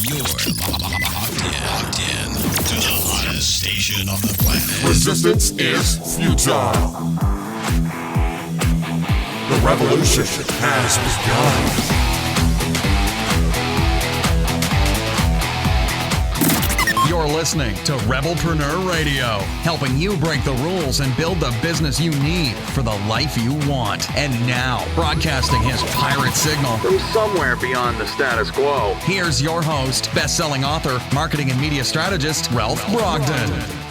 You're locked in to the hottest station on the planet. Resistance is futile. The revolution has begun. You're listening to Rebelpreneur Radio, helping you break the rules and build the business you need for the life you want. And now, broadcasting his pirate signal from somewhere beyond the status quo, here's your host, best-selling author, marketing and media strategist, Ralph Brogden.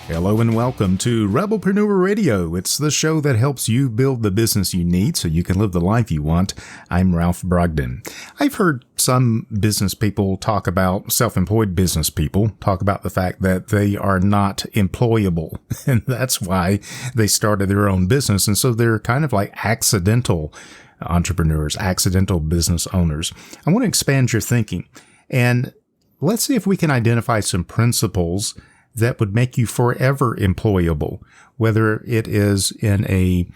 Hello and welcome to Rebelpreneur Radio. It's the show that helps you build the business you need so you can live the life you want. I'm Ralph Brogden. I've heard some business people talk about, self-employed business people talk about the fact that they are not employable. And that's why they started their own business. And so they're kind of like accidental entrepreneurs, accidental business owners. I want to expand your thinking. And let's see if we can identify some principles that would make you forever employable, whether it is in a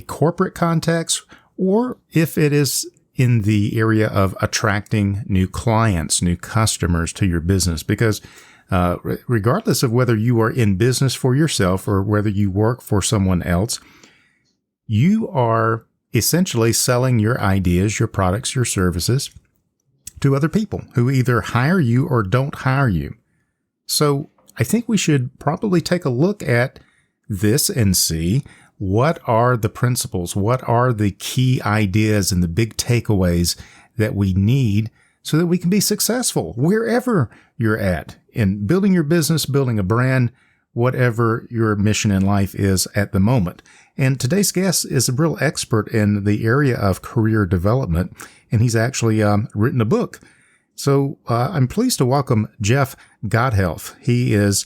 corporate context or if it is in the area of attracting new clients, new customers to your business. Because regardless of whether you are in business for yourself or whether you work for someone else, you are essentially selling your ideas, your products, your services to other people who either hire you or don't hire you. So I think we should probably take a look at this and see what are the principles, what are the key ideas and the big takeaways that we need so that we can be successful wherever you're at in building your business, building a brand, whatever your mission in life is at the moment. And today's guest is a real expert in the area of career development, and he's actually written a book. So I'm pleased to welcome Jeff Gothelf. He is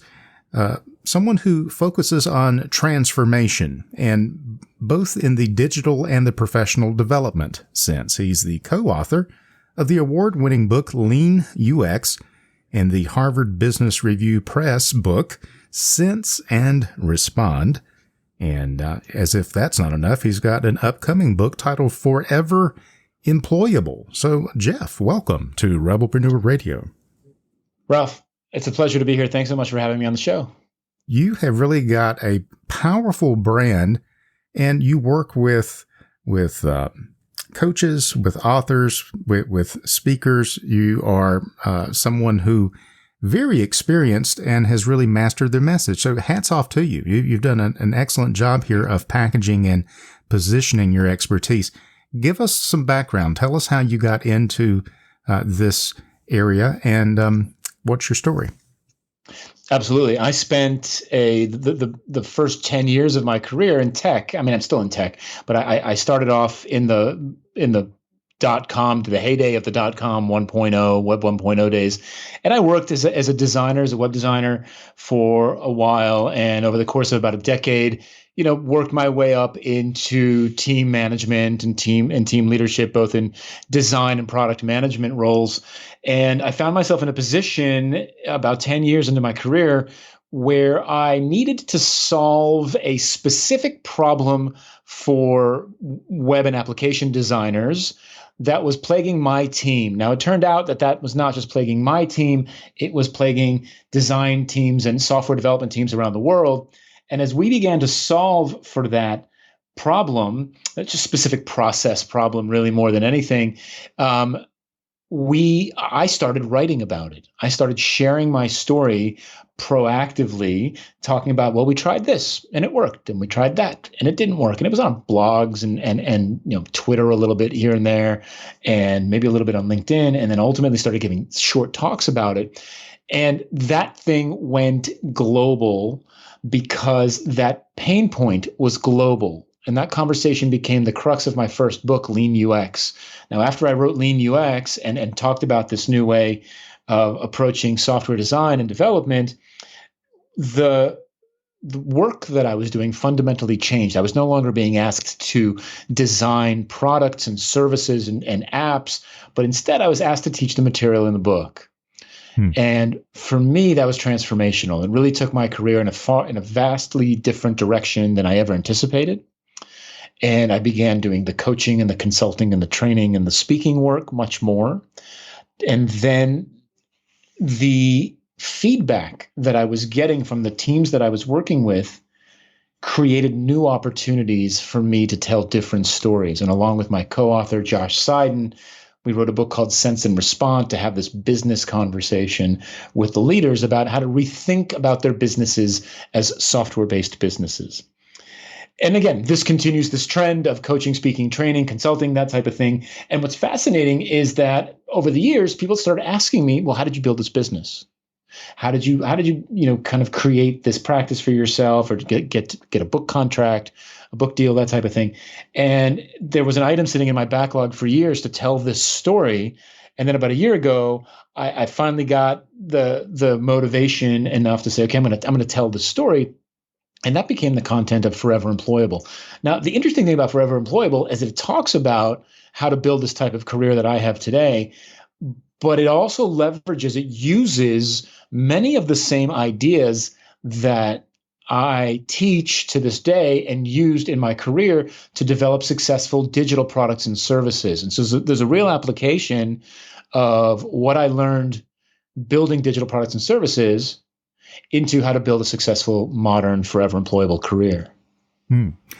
someone who focuses on transformation, and both in the digital and the professional development sense. He's the co-author of the award-winning book Lean UX and the Harvard Business Review Press book Sense and Respond. And as if that's not enough, he's got an upcoming book titled Forever Employable. So, Jeff, welcome to Rebelpreneur Radio. Ralph, it's a pleasure to be here. Thanks so much for having me on the show. You have really got a powerful brand, and you work with coaches, with authors, with speakers. You are someone who very experienced and has really mastered their message. So hats off to you. You've done an excellent job here of packaging and positioning your expertise. Give us some background. Tell us how you got into this area and what's your story? Absolutely. I spent the first 10 years of my career in tech. I mean, I'm still in tech, but I started off in the .com, to the heyday of the .com 1.0, Web 1.0 days. And I worked as a designer, as a web designer for a while. And over the course of about a decade, worked my way up into team management and team leadership, both in design and product management roles. And I found myself in a position about 10 years into my career where I needed to solve a specific problem for web and application designers that was plaguing my team. Now, it turned out that was not just plaguing my team, it was plaguing design teams and software development teams around the world. And as we began to solve for that problem, that's a specific process problem, really more than anything, I started writing about it. I started sharing my story proactively, talking about, well, we tried this and it worked, and we tried that and it didn't work. And it was on blogs and Twitter a little bit here and there, and maybe a little bit on LinkedIn, and then ultimately started giving short talks about it. And that thing went global because that pain point was global. And that conversation became the crux of my first book, Lean UX. Now, after I wrote Lean UX and talked about this new way of approaching software design and development, the work that I was doing fundamentally changed. I was no longer being asked to design products and services and apps, but instead I was asked to teach the material in the book. And for me, that was transformational. It really took my career in a vastly different direction than I ever anticipated. And I began doing the coaching and the consulting and the training and the speaking work much more. And then the feedback that I was getting from the teams that I was working with created new opportunities for me to tell different stories. And along with my co-author, Josh Seiden, we wrote a book called Sense and Respond to have this business conversation with the leaders about how to rethink about their businesses as software-based businesses. And again, this continues this trend of coaching, speaking, training, consulting, that type of thing. And what's fascinating is that over the years, people started asking me, well, how did you build this business? How did you kind of create this practice for yourself, or get a book contract, a book deal, that type of thing? And there was an item sitting in my backlog for years to tell this story. And then about a year ago, I finally got the motivation enough to say, okay, I'm going to tell the story. And that became the content of Forever Employable. Now, the interesting thing about Forever Employable is that it talks about how to build this type of career that I have today, but it also leverages, it uses many of the same ideas that I teach to this day and used in my career to develop successful digital products and services. And so there's a real application of what I learned building digital products and services into how to build a successful, modern, forever employable career.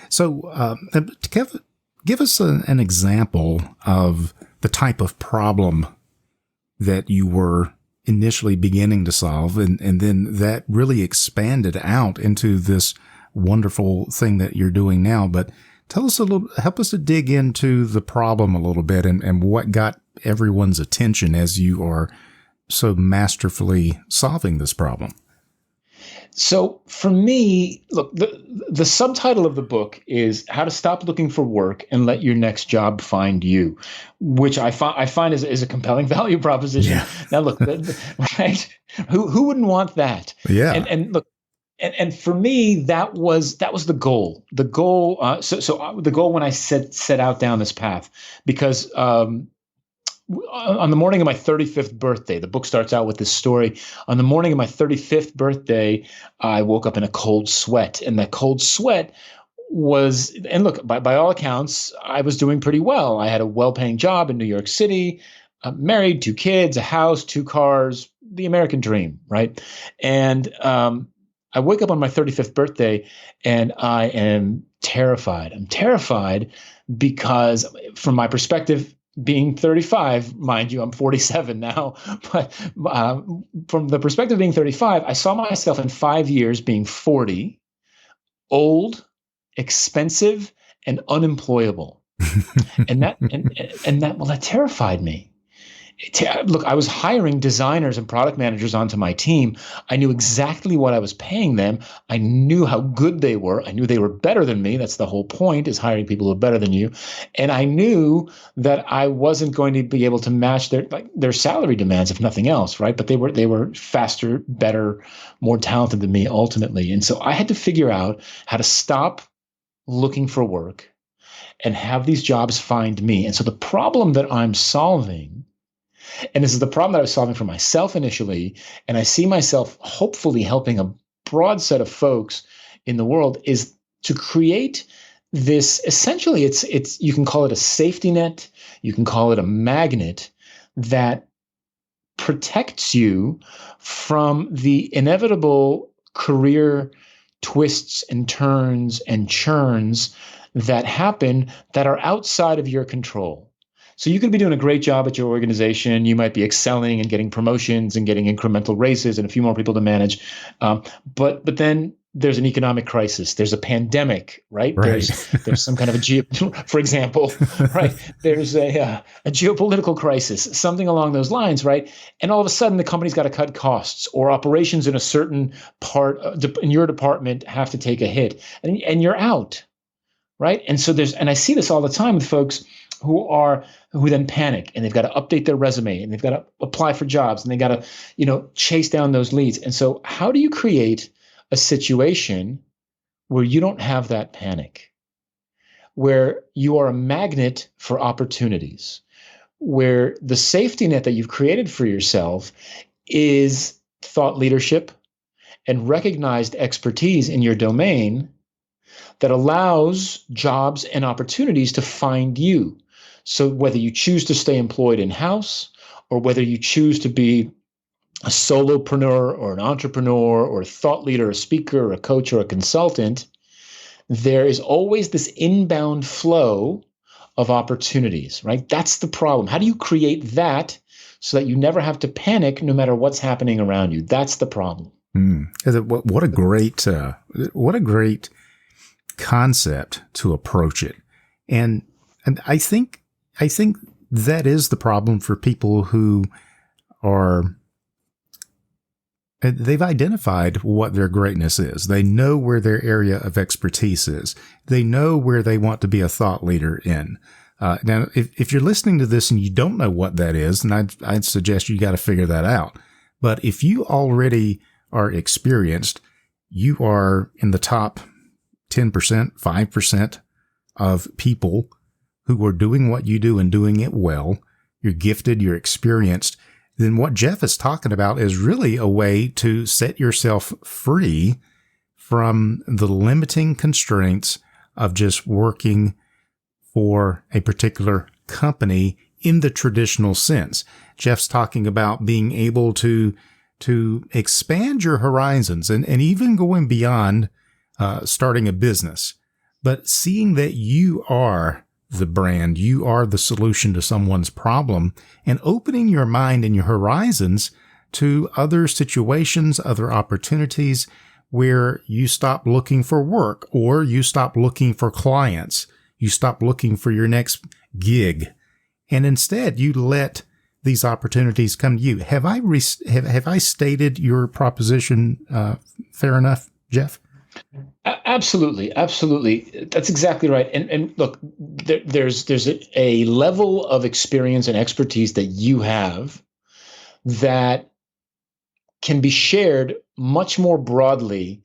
So give us an example of the type of problem that you were initially beginning to solve, and then that really expanded out into this wonderful thing that you're doing now. But help us to dig into the problem a little bit and what got everyone's attention as you are so masterfully solving this problem. So for me, look, the subtitle of the book is How to Stop Looking for Work and Let Your Next Job Find You, which I find is a compelling value proposition. Yeah. Now, look, right? Who wouldn't want that? Yeah. And look, and for me, that was the goal. The goal. So the goal when I set out down this path, because on the morning of my 35th birthday, the book starts out with this story. On the morning of my 35th birthday, I woke up in a cold sweat, and that cold sweat was, and look, by all accounts, I was doing pretty well. I had a well-paying job in New York City, married, 2 kids, a house, 2 cars, the American dream, right? And I wake up on my 35th birthday, and I am terrified. I'm terrified because, from my perspective, being 35, mind you, I'm 47 now, but from the perspective of being 35, I saw myself in 5 years being 40, old, expensive, and unemployable. and that terrified me. Look, I was hiring designers and product managers onto my team. I knew exactly what I was paying them. I knew how good they were. I knew they were better than me. That's the whole point, is hiring people who are better than you. And I knew that I wasn't going to be able to match their salary demands, if nothing else, right? But they were faster, better, more talented than me ultimately. And so I had to figure out how to stop looking for work and have these jobs find me. And so the problem that I'm solving, and this is the problem that I was solving for myself initially, and I see myself hopefully helping a broad set of folks in the world, is to create this, essentially it's you can call it a safety net, you can call it a magnet that protects you from the inevitable career twists and turns and churns that happen that are outside of your control. So you could be doing a great job at your organization. You might be excelling and getting promotions and getting incremental raises and a few more people to manage. But then there's an economic crisis. There's a pandemic, right? There's some kind of for example, right? There's a geopolitical crisis, something along those lines, right? And all of a sudden the company's got to cut costs, or operations in a certain part in your department have to take a hit, and you're out, right? And so and I see this all the time with folks who then panic, and they've got to update their resume, and they've got to apply for jobs, and they got to, chase down those leads. And so how do you create a situation where you don't have that panic, where you are a magnet for opportunities, where the safety net that you've created for yourself is thought leadership and recognized expertise in your domain that allows jobs and opportunities to find you? So whether you choose to stay employed in-house, or whether you choose to be a solopreneur or an entrepreneur or a thought leader, a speaker, or a coach, or a consultant, there is always this inbound flow of opportunities, right? That's the problem. How do you create that so that you never have to panic no matter what's happening around you? That's the problem. What a great concept to approach it. And I think that is the problem for people who they've identified what their greatness is. They know where their area of expertise is. They know where they want to be a thought leader in. Now, if you're listening to this and you don't know what that is, then I'd suggest you got to figure that out. But if you already are experienced, you are in the top 10%, 5% of people who are doing what you do and doing it well. You're gifted, you're experienced. Then what Jeff is talking about is really a way to set yourself free from the limiting constraints of just working for a particular company in the traditional sense. Jeff's talking about being able to expand your horizons and even going beyond starting a business, but seeing that you are the brand, you are the solution to someone's problem, and opening your mind and your horizons to other situations, other opportunities where you stop looking for work or you stop looking for clients, you stop looking for your next gig, and instead you let these opportunities come to you. Have I stated your proposition fair enough, Jeff? Absolutely. That's exactly right. And look, there's a level of experience and expertise that you have that can be shared much more broadly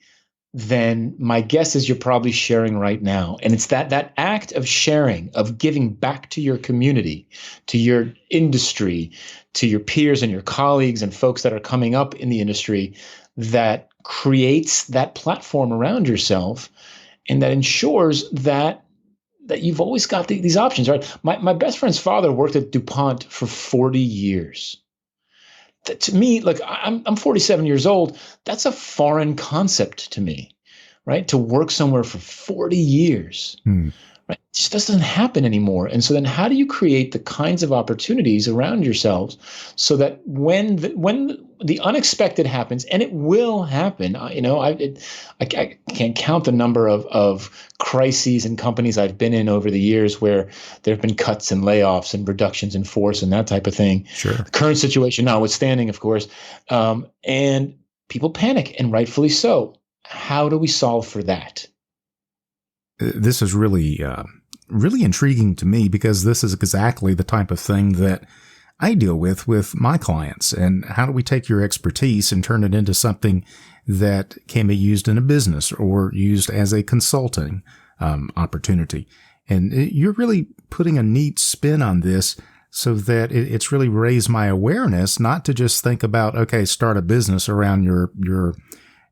than my guess is you're probably sharing right now. And it's that act of sharing, of giving back to your community, to your industry, to your peers and your colleagues and folks that are coming up in the industry, that creates that platform around yourself and that ensures that you've always got these options, right? My best friend's father worked at DuPont for 40 years. That, to me, like I'm 47 years old. That's a foreign concept to me, right? To work somewhere for 40 years, right? It just doesn't happen anymore. And so then how do you create the kinds of opportunities around yourselves so that when the unexpected happens, and it will happen, I can't count the number of crises and companies I've been in over the years where there have been cuts and layoffs and reductions in force and that type of thing. Sure. The current situation notwithstanding, of course, and people panic, and rightfully so. How do we solve for that? This is really intriguing to me because this is exactly the type of thing that I deal with my clients. And how do we take your expertise and turn it into something that can be used in a business or used as a consulting opportunity? And you're really putting a neat spin on this so that it's really raised my awareness, not to just think about, okay, start a business around your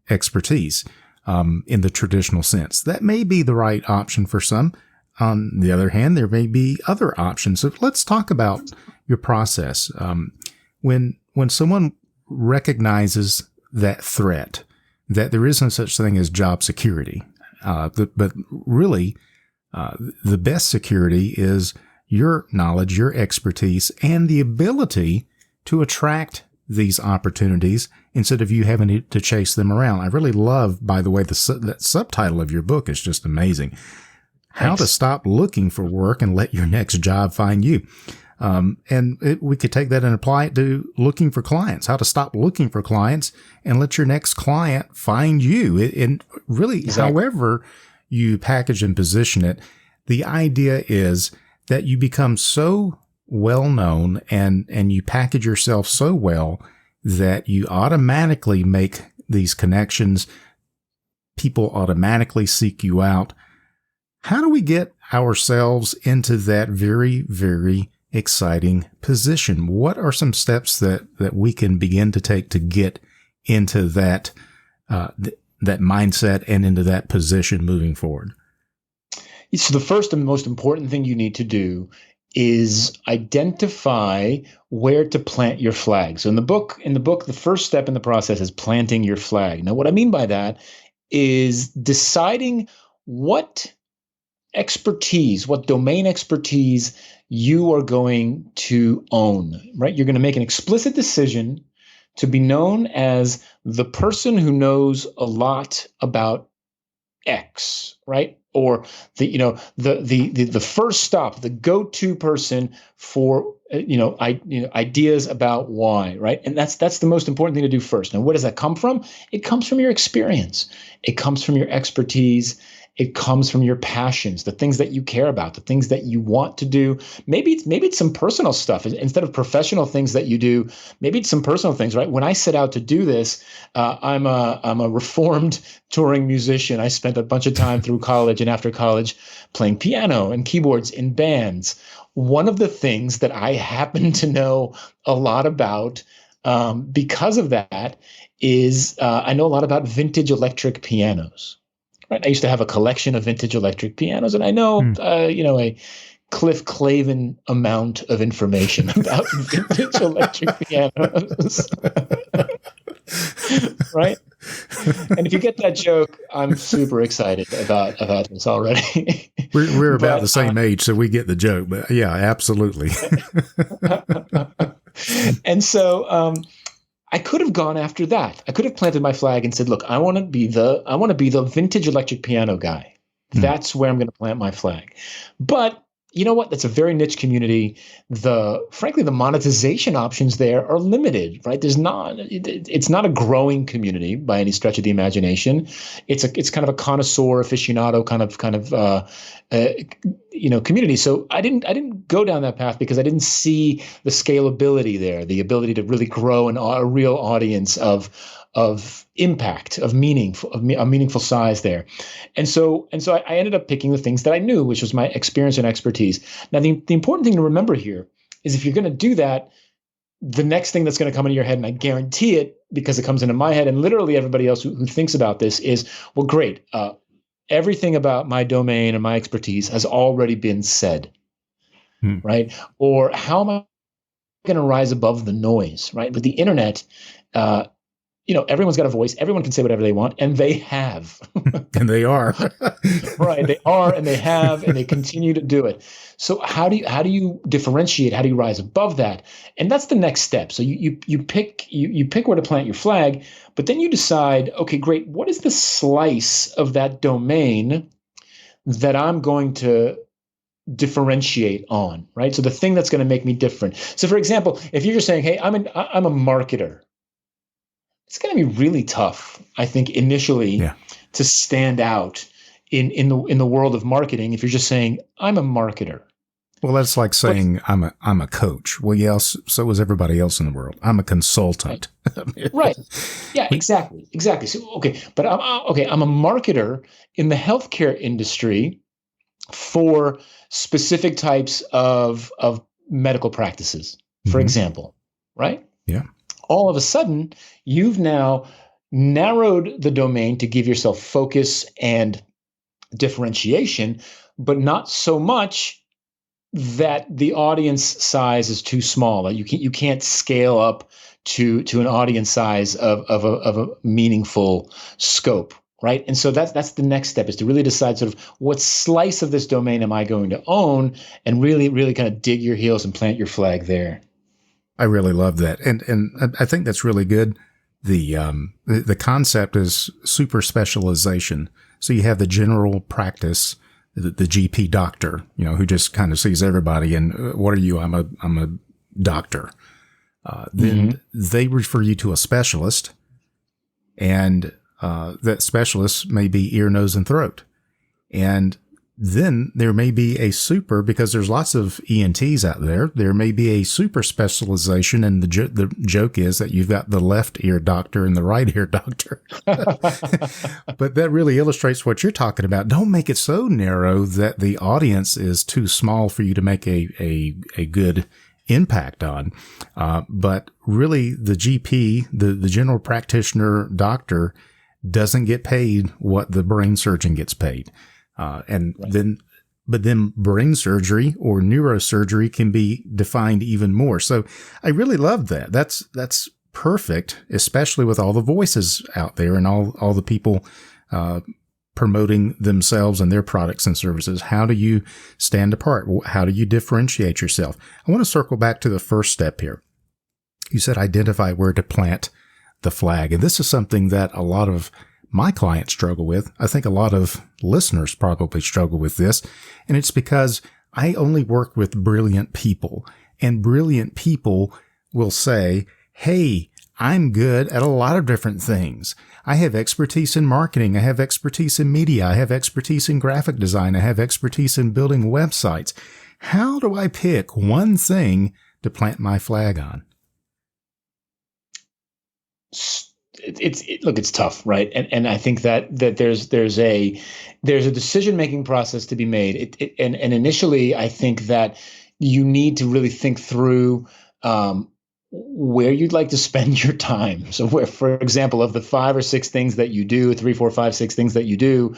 expertise. In the traditional sense. That may be the right option for some. On the other hand, there may be other options. So let's talk about your process. When someone recognizes that threat, that there isn't such thing as job security, but really the best security is your knowledge, your expertise, and the ability to attract these opportunities instead of you having to chase them around. I really love, by the way, that subtitle of your book is just amazing. How to stop looking for work and let your next job find you. We could take that and apply it to looking for clients. How to stop looking for clients and let your next client find you. And really, exactly. However you package and position it, the idea is that you become so well known and you package yourself so well that you automatically make these connections. People automatically seek you out. How do we get ourselves into that very, very exciting position? What are some steps that we can begin to take to get into that mindset and into that position moving forward? So the first and most important thing you need to do is identify where to plant your flag. So in the book, the first step in the process is planting your flag. Now, what I mean by that is deciding what expertise, what domain expertise you are going to own, right? You're going to make an explicit decision to be known as the person who knows a lot about X, right? Or the first stop, the go-to person for ideas about Y, right? And that's the most important thing to do first. Now, where does that come from? It comes from your experience. It comes from your expertise. It comes from your passions, the things that you care about, the things that you want to do. Maybe it's some personal stuff instead of professional things that you do. Maybe it's some personal things, right? When I set out to do this, I'm a reformed touring musician. I spent a bunch of time through college and after college playing piano and keyboards in bands. One of the things that I happen to know a lot about because of that is I know a lot about vintage electric pianos. Right. I used to have a collection of vintage electric pianos, and I know, a Cliff Clavin amount of information about vintage electric pianos. Right. And if you get that joke, I'm super excited about this already. We're about the same age, so we get the joke. But yeah, absolutely. And so, I could have gone after that. I could have planted my flag and said, look, I want to be the vintage electric piano guy. That's where I'm going to plant my flag. But you know what? That's a very niche community. Frankly, the monetization options there are limited, right? It's not a growing community by any stretch of the imagination. It's kind of a connoisseur aficionado kind of community. So I didn't go down that path because I didn't see the scalability there, the ability to really grow a real audience of impact, of meaningful size there. And so I ended up picking the things that I knew, which was my experience and expertise. Now, the important thing to remember here is if you're going to do that, the next thing that's going to come into your head, and I guarantee it because it comes into my head and literally everybody else who thinks about this is, well, great. Everything about my domain and my expertise has already been said, right? Or how am I going to rise above the noise, right? With the internet, everyone's got a voice. Everyone can say whatever they want, and they have. And they are. Right. They are, and they have, and they continue to do it. So how do you differentiate? How do you rise above that? And that's the next step. So you pick where to plant your flag, but then you decide, okay, great. What is the slice of that domain that I'm going to differentiate on, right? So the thing that's going to make me different. So for example, if you're just saying, hey, I'm a marketer, it's going to be really tough, I think, initially to stand out in the world of marketing if you're just saying, I'm a marketer. Well, that's like saying I'm a coach. Well, yes, so is everybody else in the world. I'm a consultant. Right. Yeah, exactly. So, okay. But I'm a marketer in the healthcare industry for specific types of medical practices, for example, right? Yeah. All of a sudden, you've now narrowed the domain to give yourself focus and differentiation, but not so much that the audience size is too small. You can't scale up to an audience size of a meaningful scope, right? And so that's the next step, is to really decide sort of what slice of this domain am I going to own, and really, really kind of dig your heels and plant your flag there. I really love that. And I think that's really good. The concept is super specialization. So you have the general practice, the GP doctor, who just kind of sees everybody. And what are you? I'm a doctor. Then they refer you to a specialist, and that specialist may be ear, nose, and throat. And then there may be a super, because there's lots of ENTs out there. There may be a super specialization, and the joke is that you've got the left ear doctor and the right ear doctor. But that really illustrates what you're talking about. Don't make it so narrow that the audience is too small for you to make a good impact on. But really, the GP, the general practitioner doctor, doesn't get paid what the brain surgeon gets paid. Then but then brain surgery or neurosurgery can be defined even more. So I really love that. That's perfect, especially with all the voices out there and all the people promoting themselves and their products and services. How do you stand apart? How do you differentiate yourself? I want to circle back to the first step here. You said identify where to plant the flag. And this is something that a lot of my clients struggle with. I think a lot of listeners probably struggle with this. And it's because I only work with brilliant people, and brilliant people will say, hey, I'm good at a lot of different things. I have expertise in marketing. I have expertise in media. I have expertise in graphic design. I have expertise in building websites. How do I pick one thing to plant my flag on? Look, it's tough, right? And I think that there's a decision-making process to be made. And initially, I think that you need to really think through, where you'd like to spend your time. So where, for example, of the 5 or 6 things that you do, 3, 4, 5, 6 things that you do,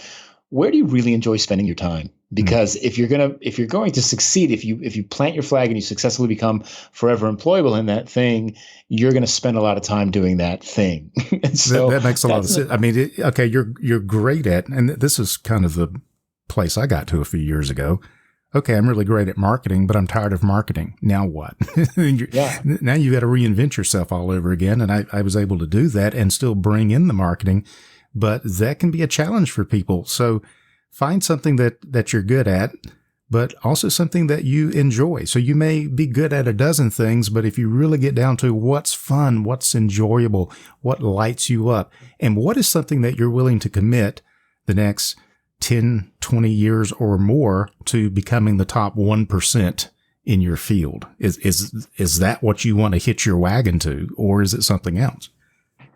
where do you really enjoy spending your time? Because if you're going to succeed, if you plant your flag and you successfully become forever employable in that thing, you're going to spend a lot of time doing that thing. And so that makes a lot of sense. I mean, okay, you're great at, and this is kind of the place I got to a few years ago. Okay, I'm really great at marketing, but I'm tired of marketing. Now what? Now you got to reinvent yourself all over again. And I was able to do that and still bring in the marketing, but that can be a challenge for people. So find something that you're good at, but also something that you enjoy. So you may be good at a dozen things, but if you really get down to what's fun, what's enjoyable, what lights you up, and what is something that you're willing to commit the next 10, 20 years or more to becoming the top 1% in your field. Is that what you want to hitch your wagon to, or is it something else?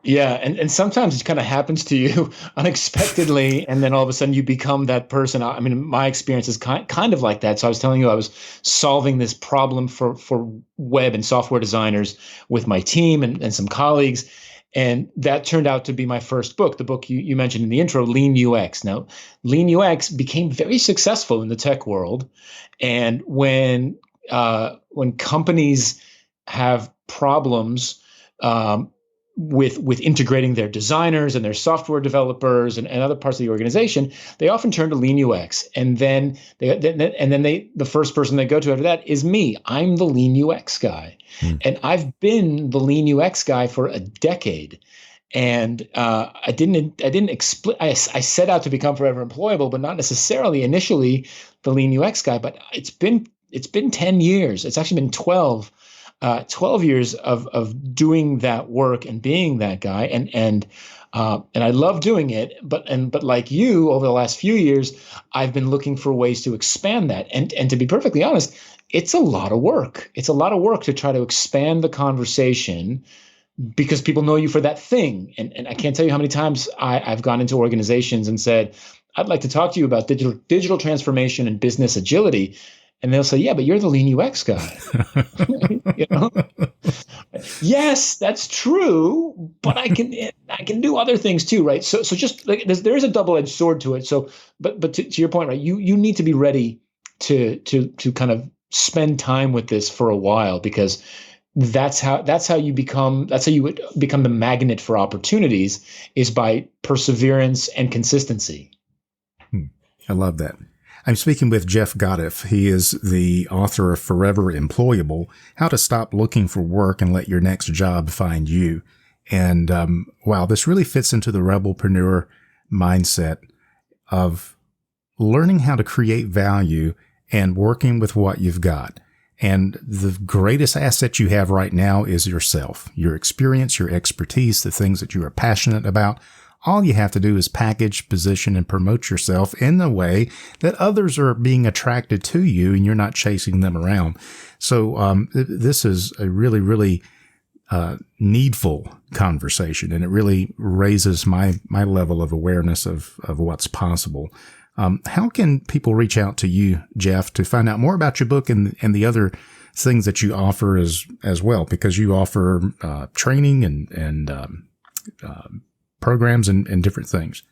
Yeah. And sometimes it kind of happens to you unexpectedly. And then all of a sudden you become that person. I mean, my experience is kind of like that. So I was telling you, I was solving this problem for web and software designers with my team and some colleagues. And that turned out to be my first book, the book you mentioned in the intro, Lean UX. Now, Lean UX became very successful in the tech world. And when companies have problems with integrating their designers and their software developers and other parts of the organization, they often turn to Lean UX. And then the first person they go to after that is me. I'm the Lean UX guy. And I've been the Lean UX guy for a decade. And I set out to become forever employable, but not necessarily initially the Lean UX guy. But it's been 10 years. It's actually been 12 years of doing that work and being that guy. And I love doing it. But like you, over the last few years, I've been looking for ways to expand that. And to be perfectly honest, it's a lot of work. It's a lot of work to try to expand the conversation because people know you for that thing. And I can't tell you how many times I've gone into organizations and said, I'd like to talk to you about digital transformation and business agility. And they'll say, yeah, but you're the Lean UX guy. You know? Yes, that's true, but I can do other things too, right? So just like there is a double-edged sword to it. So, but to your point, right? You need to be ready to kind of spend time with this for a while, because that's how you become the magnet for opportunities, is by perseverance and consistency. I love that. I'm speaking with Jeff Gothelf. He is the author of Forever Employable, How to Stop Looking for Work and Let Your Next Job Find You. And wow, this really fits into the Rebelpreneur mindset of learning how to create value and working with what you've got. And the greatest asset you have right now is yourself, your experience, your expertise, the things that you are passionate about. All you have to do is package, position, and promote yourself in a way that others are being attracted to you and you're not chasing them around. So this is a really, really needful conversation, and it really raises my level of awareness of what's possible. How can people reach out to you, Jeff, to find out more about your book and the other things that you offer as well? Because you offer training and programs and different things.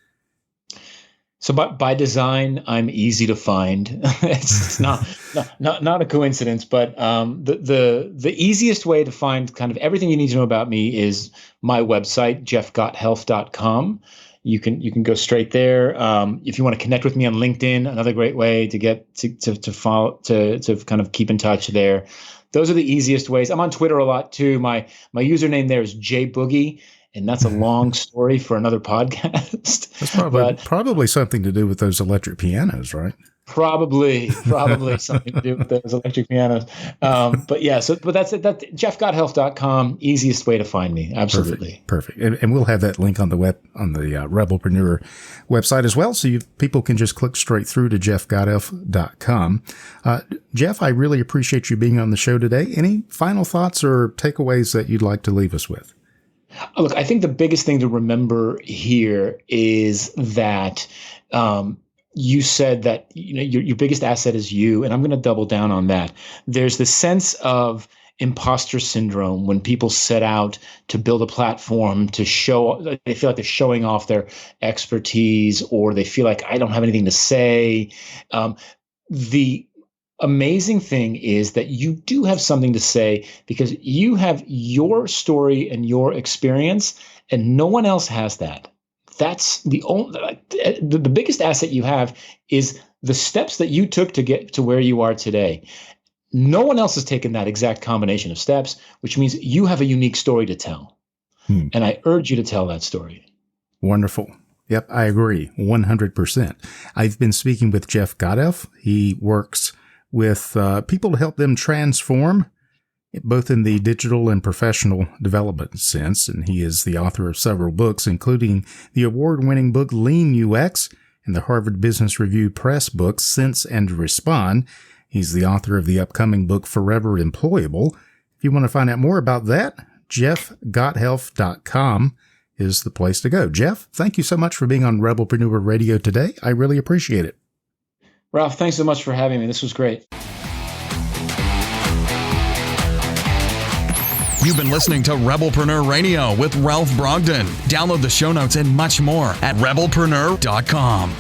So by design, I'm easy to find. It's not a coincidence, but the easiest way to find kind of everything you need to know about me is my website, jeffgothelf.com. You can go straight there. If you want to connect with me on LinkedIn, another great way to get to follow to kind of keep in touch there. Those are the easiest ways. I'm on Twitter a lot too. My username there is jboogie. And that's a long story for another podcast. That's probably something to do with those electric pianos, right? Probably something to do with those electric pianos. But that's it. That's jeffgothelf.com. Easiest way to find me. Absolutely. Perfect. And we'll have that link on the Rebelpreneur website as well. So people can just click straight through to jeffgothelf.com. Jeff, I really appreciate you being on the show today. Any final thoughts or takeaways that you'd like to leave us with? Look, I think the biggest thing to remember here is that you said that your biggest asset is you, and I'm going to double down on that. There's the sense of imposter syndrome when people set out to build a platform to show. They feel like they're showing off their expertise, or they feel like I don't have anything to say. The amazing thing is that you do have something to say because you have your story and your experience, and no one else has that. That's the biggest asset you have is the steps that you took to get to where you are today. No one else has taken that exact combination of steps, which means you have a unique story to tell. And I urge you to tell that story. Wonderful. Yep, I agree 100%. I've been speaking with Jeff Gothelf. He works with people to help them transform, both in the digital and professional development sense. And he is the author of several books, including the award-winning book Lean UX and the Harvard Business Review Press book Sense and Respond. He's the author of the upcoming book Forever Employable. If you want to find out more about that, jeffgothelf.com is the place to go. Jeff, thank you so much for being on Rebelpreneur Radio today. I really appreciate it. Ralph, thanks so much for having me. This was great. You've been listening to Rebelpreneur Radio with Ralph Brogden. Download the show notes and much more at rebelpreneur.com.